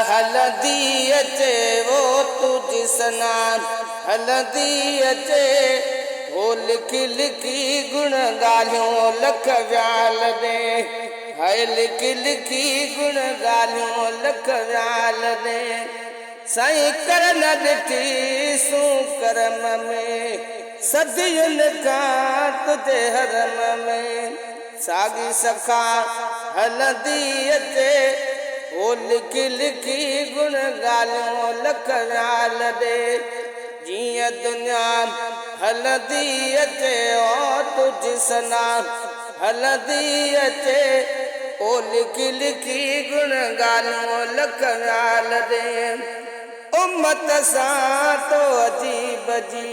हलदी अचे वो तुझ सना हलदी अचे वो लिखी लिखी गुण ॻाल्हियूं लख व्याल दे हाय लिखी लिखी गुण ॻाल्हियूं लख व्याल दे साईं कर न ॾिठी सू करम में सदियुनि खां तुझे हरम में साॻी सखा हलंदी अचे वो लिखी लिखी गुण ॻाल्हियूं लख व्याल दे जीअं दुनिया हलंदी अचे ओ तुझ सना हलंदी अचे ओ लिखी लिखी गुण ॻाल्हियूं लख व्याल दे उम्मत सां तो अजीब जी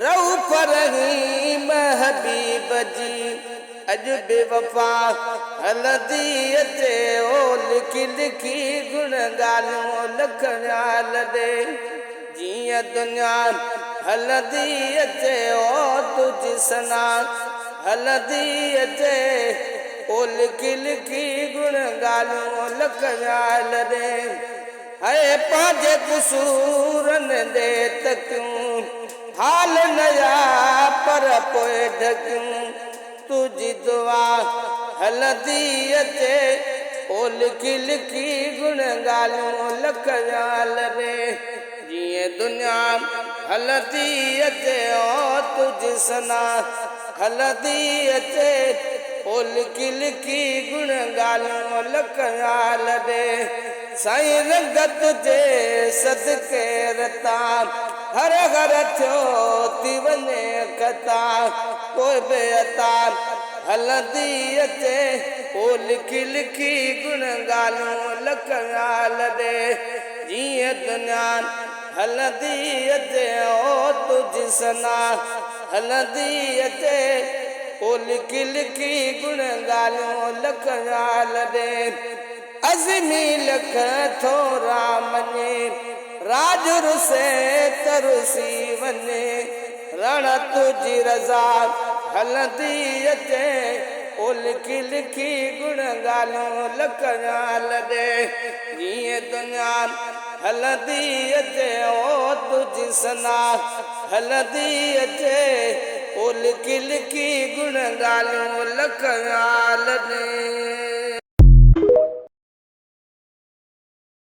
रहू रहीम हबीब जी अॼु बेवफा हलंदी अचे ओ लिखी लिखी गुण ॻाल्हियूं लख व्याल दे जीअं दुनिया हलंदी अचे ओ तुझ सना हलंदी अचे ओ लिखी लिखी गुण ॻाल्हियूं लख व्याल दे है पंहिंजे कुसूरनि दे तकियूं हाल नया पर पोइ ढकियूं तुझी दुआ हलंदी अचे ओ लिखी लिखी गुण ॻाल्हियूं लख व्याल दे जीअं दुनिया हलंदी अचे ओ तुझ सना हलंदी अचे ओ लिखी लिखी गुण ॻाल्हियूं लख व्याल दे साईं रंग तुझे सदके रता हर घर थियो थी वञे कता कोई बेअता हलंदी अचे ओ लिखी लिखी गुण ॻाल्हियूं लख व्याल दे जीअं दुनिया हलंदी अचे ओ तुझ सना हलंदी अचे ओ लिखी लिखी गुण ॻाल्हियूं लख व्याल दे अज़मी लख थोरा मञे राज रुसे तरुसी वञे रण तुझी रज़ा हलंदी अचे ओ लिखी लिखी गुण ॻाल्हियूं लख व्याल दे जीअं दुनिया हलंदी अचे ओ तुझ सना हलंदी अचे ओ लिखी लिखी गुण ॻाल्हियूं लख व्याल दे।